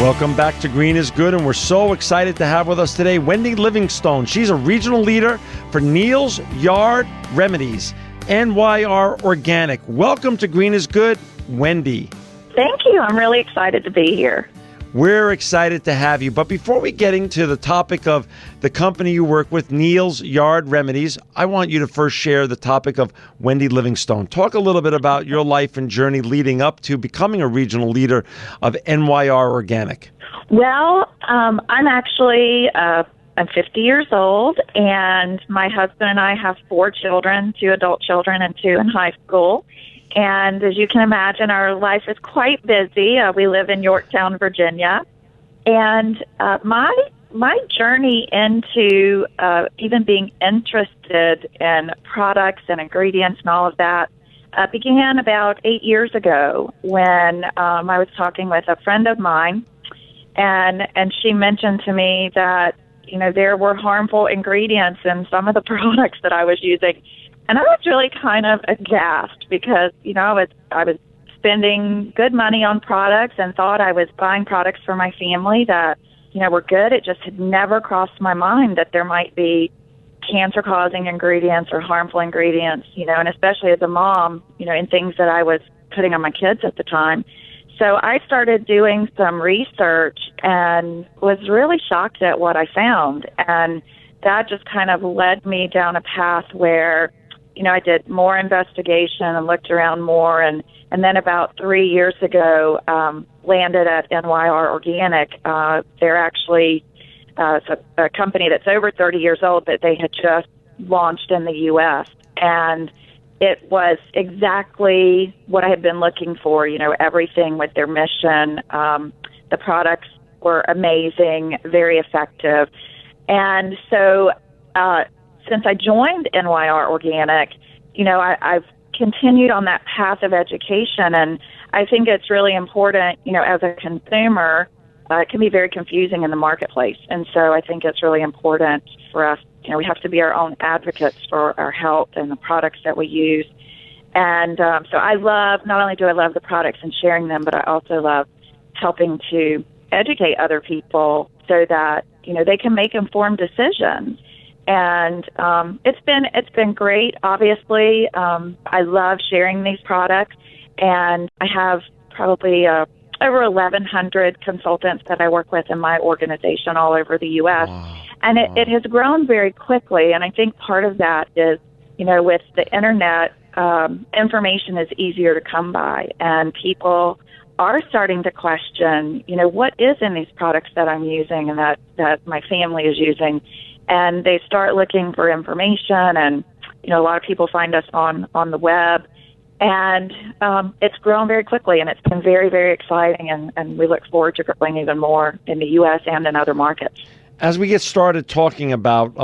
Welcome back to Green is Good, and we're so excited to have with us today Wendy Livingstone. She's a regional leader for Neil's Yard Remedies, NYR Organic. Welcome to Green is Good, Wendy. Thank you. I'm really excited to be here. We're excited to have you. But before we get into the topic of the company you work with, Neil's Yard Remedies, I want you to first share the topic of Wendy Livingstone. Talk a little bit about your life and journey leading up to becoming a regional leader of NYR Organic. Well, I'm 50 years old, and my husband and I have 4 children, 2 adult children and 2 in high school. And as you can imagine, our life is quite busy. We live in Yorktown, Virginia. And my journey into even being interested in products and ingredients and all of that began about 8 years ago when I was talking with a friend of mine, and she mentioned to me that, you know, there were harmful ingredients in some of the products that I was using. And I was really kind of aghast because, you know, I was spending good money on products and thought I was buying products for my family that, you know, were good. It just had never crossed my mind that there might be cancer-causing ingredients or harmful ingredients, you know, and especially as a mom, you know, in things that I was putting on my kids at the time. So I started doing some research and was really shocked at what I found. And that just kind of led me down a path where, you know, I did more investigation and looked around more, and then about 3 years ago, landed at NYR Organic. They're actually a company that's over 30 years old that they had just launched in the U.S., and it was exactly what I had been looking for, you know, everything with their mission. The products were amazing, very effective. And so since I joined NYR Organic, you know, I've continued on that path of education, and I think it's really important, you know, as a consumer, it can be very confusing in the marketplace. And so I think it's really important for us, you know, we have to be our own advocates for our health and the products that we use. And so not only do I love the products and sharing them, but I also love helping to educate other people so that, you know, they can make informed decisions. And it's been great. Obviously, I love sharing these products, and I have probably over 1,100 consultants that I work with in my organization all over the U.S. Wow. And it has grown very quickly. And I think part of that is, you know, with the internet, information is easier to come by, and people are starting to question, you know, what is in these products that I'm using and that my family is using. And they start looking for information, and, you know, a lot of people find us on the web. And it's grown very quickly, and it's been very, very exciting, and we look forward to growing even more in the U.S. and in other markets. As we get started talking about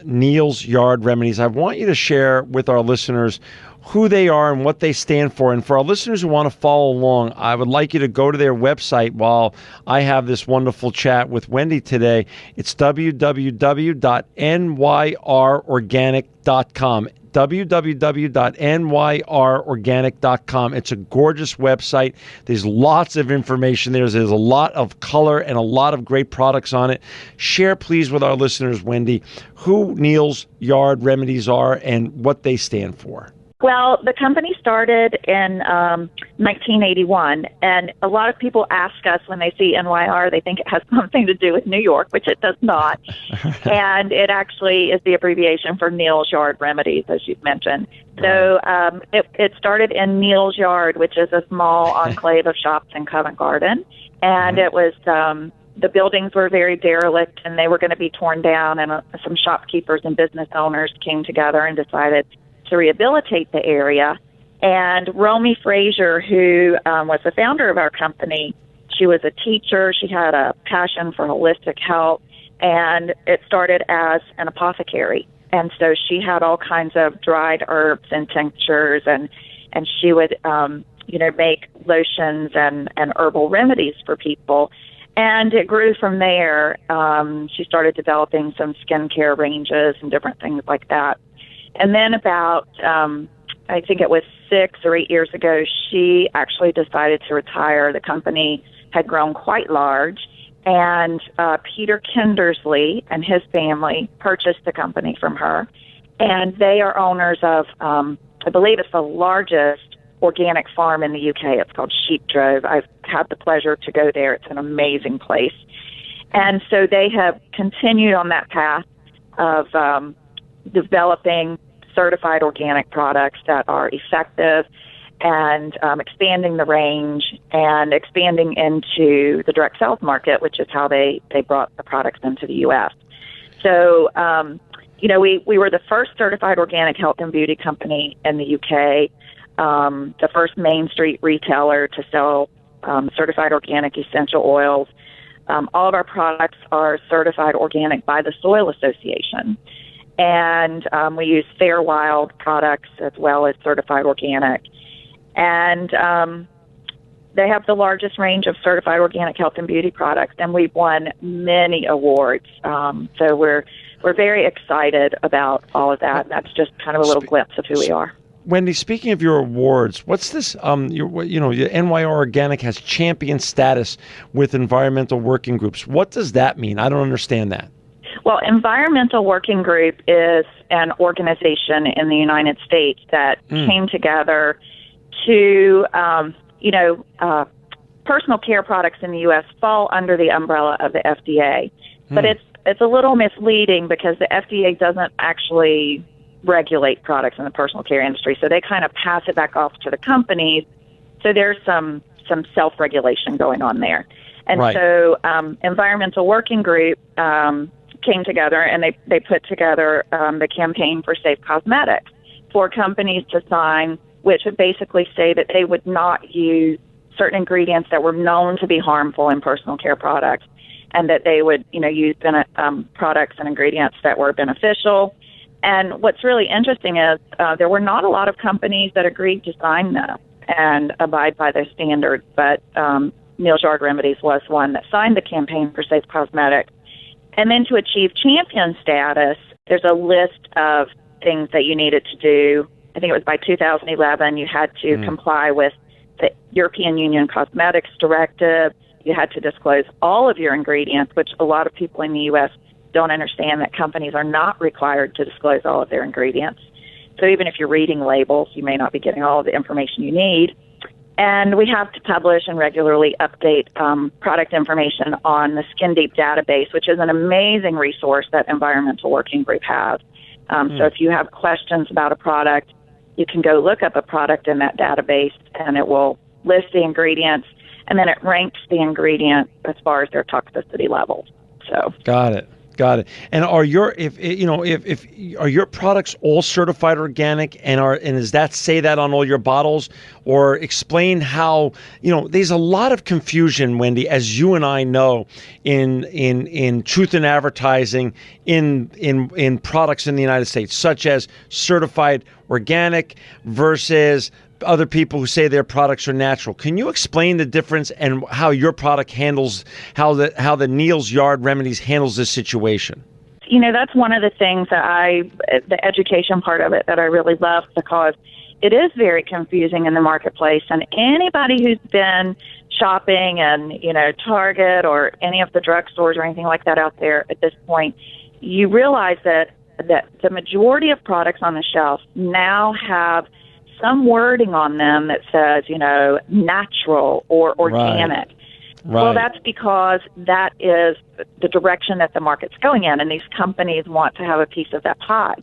Neil's Yard Remedies, I want you to share with our listeners who they are and what they stand for. And for our listeners who want to follow along, I would like you to go to their website while I have this wonderful chat with Wendy today. It's www.nyrorganic.com. www.nyrorganic.com. It's a gorgeous website. There's lots of information there. There's a lot of color and a lot of great products on it. Share, please, with our listeners, Wendy, who Neil's Yard Remedies are and what they stand for. Well, the company started in 1981, and a lot of people ask us when they see NYR, they think it has something to do with New York, which it does not. And it actually is the abbreviation for Neil's Yard Remedies, as you've mentioned. So it started in Neil's Yard, which is a small enclave of shops in Covent Garden. And it was the buildings were very derelict, and they were going to be torn down, and some shopkeepers and business owners came together and decided to rehabilitate the area. And Romy Frazier, who was the founder of our company, she was a teacher. She had a passion for holistic health, and it started as an apothecary. And so she had all kinds of dried herbs and tinctures, and she would, make lotions and herbal remedies for people. And it grew from there. She started developing some skincare ranges and different things like that. And then about, I think it was 6 or 8 years ago, she actually decided to retire. The company had grown quite large. And Peter Kindersley and his family purchased the company from her. And they are owners of, I believe it's the largest organic farm in the UK. It's called Sheep Drove. I've had the pleasure to go there. It's an amazing place. And so they have continued on that path of developing certified organic products that are effective and expanding the range and expanding into the direct sales market, which is how they brought the products into the U.S. So, we were the first certified organic health and beauty company in the UK, the first Main Street retailer to sell certified organic essential oils. All of our products are certified organic by the Soil Association. And we use Fair Wild products as well as certified organic. And they have the largest range of certified organic health and beauty products, and we've won many awards. So we're very excited about all of that. That's just kind of a little glimpse of who we are. Wendy, speaking of your awards, what's this? Your NYR Organic has champion status with environmental working groups. What does that mean? I don't understand that. Well, Environmental Working Group is an organization in the United States that came together to, personal care products in the U.S. fall under the umbrella of the FDA. But it's a little misleading because the FDA doesn't actually regulate products in the personal care industry. So they kind of pass it back off to the companies. So there's some self-regulation going on there. And so Environmental Working Group came together and they put together the campaign for safe cosmetics for companies to sign, which would basically say that they would not use certain ingredients that were known to be harmful in personal care products, and that they would, use products and ingredients that were beneficial. And what's really interesting is there were not a lot of companies that agreed to sign them and abide by their standards, but Neal's Yard Remedies was one that signed the campaign for safe cosmetics. And then to achieve champion status, there's a list of things that you needed to do. I think it was by 2011, you had to comply with the European Union Cosmetics Directive. You had to disclose all of your ingredients, which a lot of people in the U.S. don't understand that companies are not required to disclose all of their ingredients. So even if you're reading labels, you may not be getting all of the information you need. And we have to publish and regularly update product information on the Skin Deep database, which is an amazing resource that Environmental Working Group has. So if you have questions about a product, you can go look up a product in that database, and it will list the ingredients, and then it ranks the ingredient as far as their toxicity levels. So Got it. And are your are your products all certified organic, and does that say that on all your bottles? Or explain how, there's a lot of confusion, Wendy, as you and I know, in truth in advertising in products in the United States, such as certified organic versus other people who say their products are natural. Can you explain the difference and how your product handles, how the Neal's Yard Remedies handles this situation? That's one of the things that the education part of it that I really love, because it is very confusing in the marketplace. And anybody who's been shopping in, Target or any of the drugstores or anything like that out there at this point, you realize that the majority of products on the shelf now have some wording on them that says, natural or organic. Right. Well, that's because that is the direction that the market's going in, and these companies want to have a piece of that pie.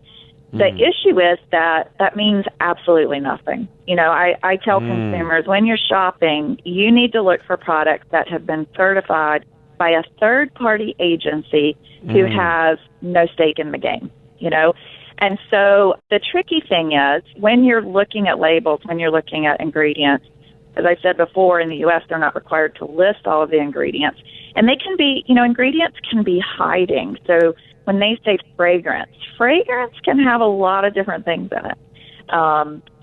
The issue is that means absolutely nothing. I tell consumers, when you're shopping, you need to look for products that have been certified by a third-party agency who has no stake in the game, And so the tricky thing is, when you're looking at labels, when you're looking at ingredients, as I said before, in the U.S., they're not required to list all of the ingredients. And they can be, ingredients can be hiding. So when they say fragrance can have a lot of different things in it.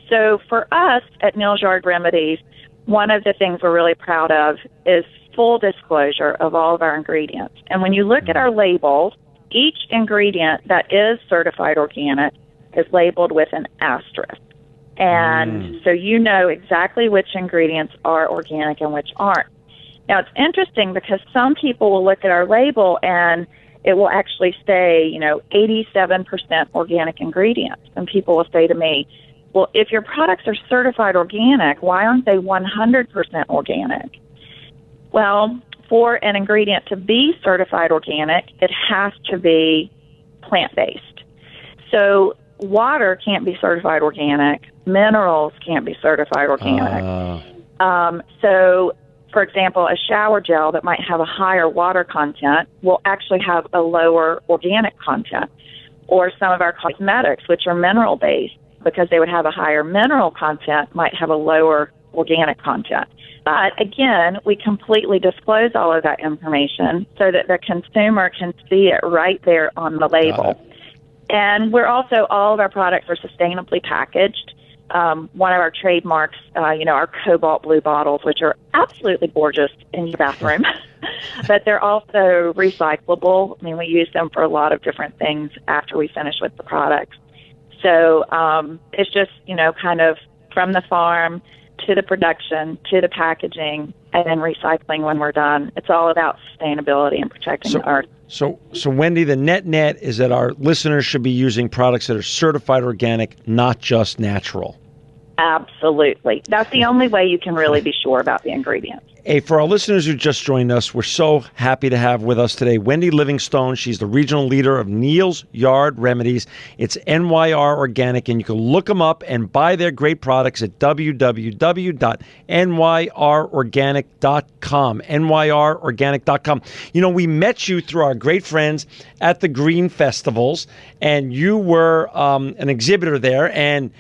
So for us at Neal's Yard Remedies, one of the things we're really proud of is full disclosure of all of our ingredients. And when you look at our labels, each ingredient that is certified organic is labeled with an asterisk. And so you know exactly which ingredients are organic and which aren't. Now, it's interesting because some people will look at our label and it will actually say, 87% organic ingredients. And people will say to me, well, if your products are certified organic, why aren't they 100% organic? Well, for an ingredient to be certified organic, it has to be plant-based. So water can't be certified organic. Minerals can't be certified organic. So, for example, a shower gel that might have a higher water content will actually have a lower organic content. Or some of our cosmetics, which are mineral-based, because they would have a higher mineral content, might have a lower organic content. But again, we completely disclose all of that information so that the consumer can see it right there on the label. And we're also, all of our products are sustainably packaged. One of our trademarks, our cobalt blue bottles, which are absolutely gorgeous in your bathroom, but they're also recyclable. I mean, we use them for a lot of different things after we finish with the products. So it's just, kind of from the farm to the production to the packaging and then recycling when we're done. It's all about sustainability and protecting the earth. So Wendy, the net is that our listeners should be using products that are certified organic, not just natural. Absolutely. That's the only way you can really be sure about the ingredients. Hey, for our listeners who just joined us, we're so happy to have with us today Wendy Livingstone. She's the regional leader of Neil's Yard Remedies. It's NYR Organic, and you can look them up and buy their great products at www.nyrorganic.com, nyrorganic.com. We met you through our great friends at the Green Festivals, and you were an exhibitor there, and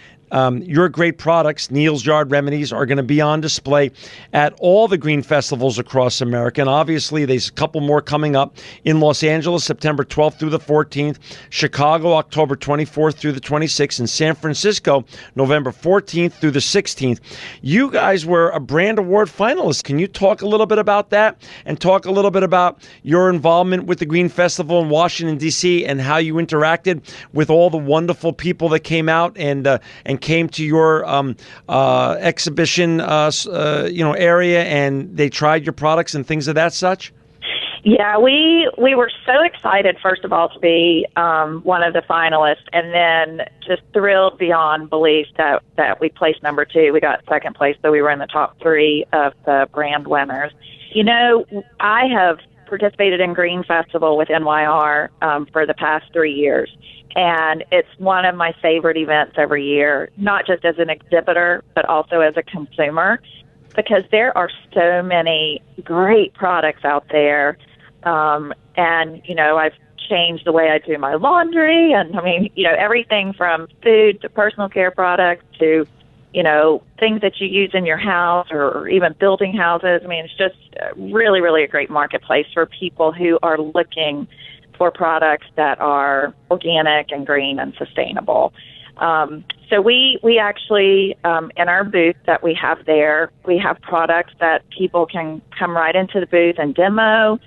your great products, Neil's Yard Remedies, are going to be on display at all the green festivals across America. And obviously, there's a couple more coming up in Los Angeles, September 12th through the 14th, Chicago, October 24th through the 26th, and San Francisco, November 14th through the 16th. You guys were a Brand Award finalist. Can you talk a little bit about that and talk a little bit about your involvement with the Green Festival in Washington, D.C., and how you interacted with all the wonderful people that came out and came to your exhibition area, and they tried your products and things of that such? Yeah, we were so excited, first of all, to be one of the finalists, and then just thrilled beyond belief that we placed number 2. We got second place, so we were in the top 3 of the brand winners. I have participated in Green Festival with NYR for the past 3 years. And it's one of my favorite events every year, not just as an exhibitor, but also as a consumer, because there are so many great products out there. I've changed the way I do my laundry. And everything from food to personal care products to, things that you use in your house or even building houses. It's just really, really a great marketplace for people who are looking for products that are organic and green and sustainable. So we actually, in our booth that we have there, we have products that people can come right into the booth and demo.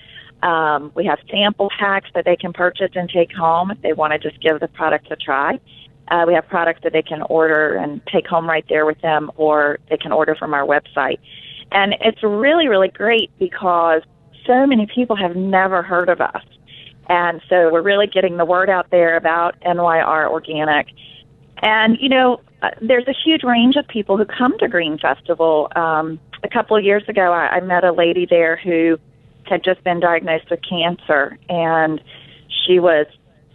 We have sample packs that they can purchase and take home if they want to just give the product a try. We have products that they can order and take home right there with them, or they can order from our website. And it's really, really great because so many people have never heard of us. And so we're really getting the word out there about NYR Organic. And, there's a huge range of people who come to Green Festival. A couple of years ago, I met a lady there who had just been diagnosed with cancer, and she was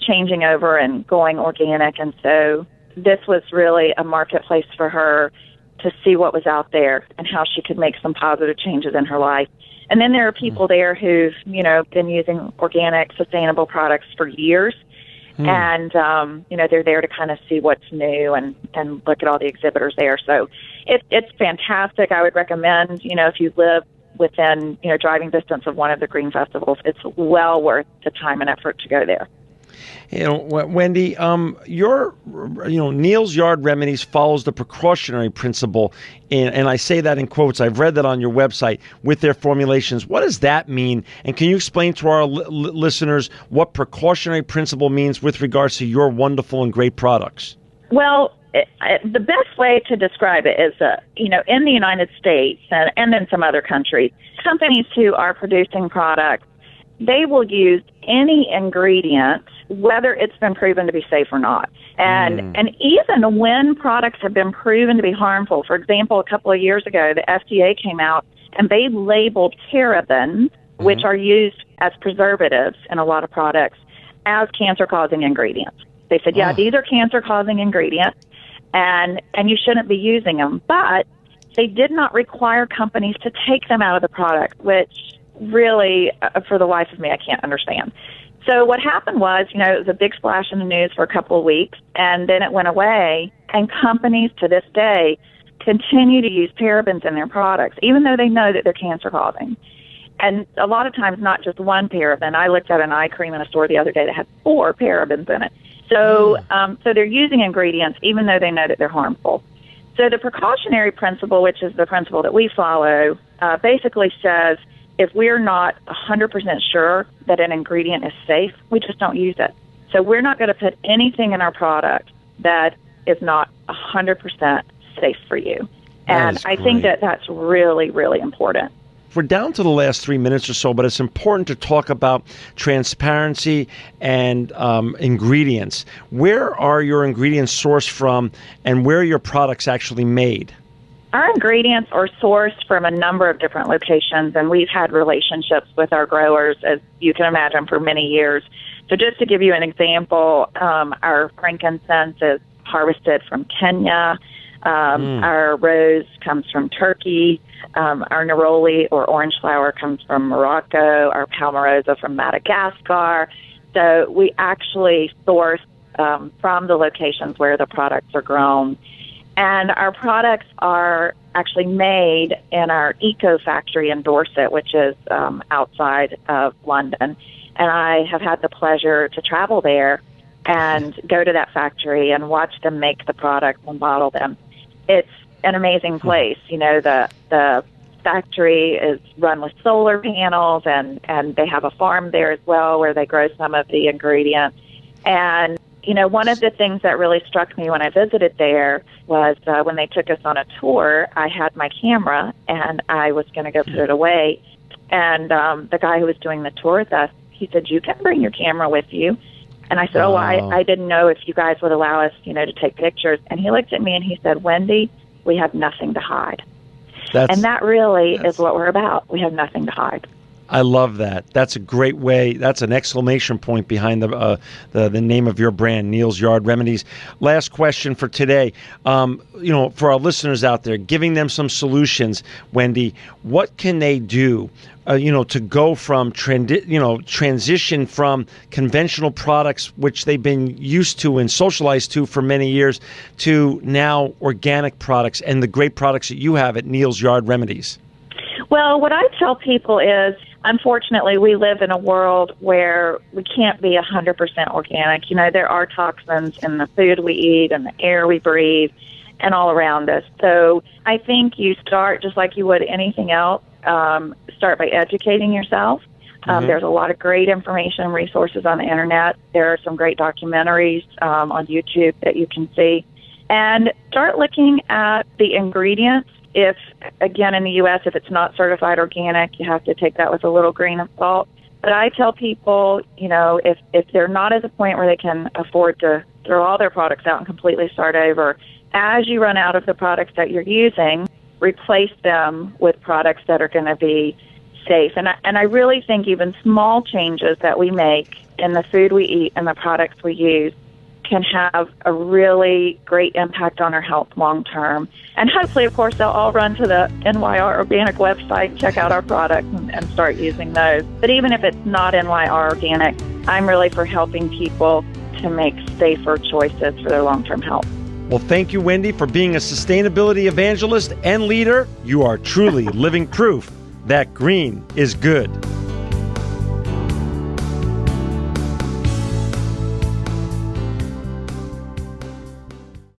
changing over and going organic. And so this was really a marketplace for her to see what was out there and how she could make some positive changes in her life. And then there are people there who've, been using organic, sustainable products for years. And, they're there to kind of see what's new and look at all the exhibitors there. So it's fantastic. I would recommend, if you live within, driving distance of one of the Green Festivals, it's well worth the time and effort to go there. Wendy, your Neil's Yard Remedies follows the precautionary principle, and I say that in quotes. I've read that on your website with their formulations. What does that mean? And can you explain to our listeners what precautionary principle means with regards to your wonderful and great products? Well, the best way to describe it is, in the United States and in some other countries, companies who are producing products, they will use any ingredient, whether it's been proven to be safe or not. And even when products have been proven to be harmful, for example, a couple of years ago, the FDA came out and they labeled parabens, which are used as preservatives in a lot of products, as cancer-causing ingredients. They said, these are cancer-causing ingredients, and you shouldn't be using them. But they did not require companies to take them out of the product, which really, for the life of me, I can't understand. So what happened was, it was a big splash in the news for a couple of weeks, and then it went away, and companies to this day continue to use parabens in their products, even though they know that they're cancer-causing. And a lot of times, not just one paraben. I looked at an eye cream in a store the other day that had 4 parabens in it. So they're using ingredients even though they know that they're harmful. So the precautionary principle, which is the principle that we follow, basically says if we're not 100% sure that an ingredient is safe, we just don't use it. So we're not going to put anything in our product that is not 100% safe for you. And I think that that's really, really important. We're down to the last 3 minutes or so, but it's important to talk about transparency and ingredients. Where are your ingredients sourced from, and where are your products actually made? Our ingredients are sourced from a number of different locations, and we've had relationships with our growers, as you can imagine, for many years. So just to give you an example, our frankincense is harvested from Kenya. Our rose comes from Turkey. Our neroli or orange flower comes from Morocco. Our palmarosa from Madagascar. So we actually source from the locations where the products are grown. And our products are actually made in our eco factory in Dorset, which is outside of London. And I have had the pleasure to travel there and go to that factory and watch them make the products and bottle them. It's an amazing place. The factory is run with solar panels, and they have a farm there as well where they grow some of the ingredients. And, one of the things that really struck me when I visited there was when they took us on a tour, I had my camera, and I was going to go put it away. And the guy who was doing the tour with us, he said, "You can bring your camera with you." And I said, I didn't know if you guys would allow us, to take pictures. And he looked at me and he said, "Wendy, we have nothing to hide." And that really is what we're about. We have nothing to hide. I love that. That's a great way. That's an exclamation point behind the name of your brand, Neal's Yard Remedies. Last question for today. For our listeners out there, giving them some solutions, Wendy, what can they do, to go from transition from conventional products, which they've been used to and socialized to for many years, to now organic products and the great products that you have at Neal's Yard Remedies? Well, what I tell people is, unfortunately, we live in a world where we can't be 100% organic. There are toxins in the food we eat and the air we breathe and all around us. So I think you start just like you would anything else. Start by educating yourself. There's a lot of great information and resources on the internet. There are some great documentaries on YouTube that you can see. And start looking at the ingredients. If, again, in the U.S., if it's not certified organic, you have to take that with a little grain of salt. But I tell people, if they're not at the point where they can afford to throw all their products out and completely start over, as you run out of the products that you're using, replace them with products that are going to be safe. And I really think even small changes that we make in the food we eat and the products we use can have a really great impact on our health long term. And hopefully, of course, they'll all run to the NYR Organic website, check out our products, and start using those. But even if it's not NYR Organic, I'm really for helping people to make safer choices for their long-term health. Well, thank you, Wendy, for being a sustainability evangelist and leader. You are truly living proof that green is good.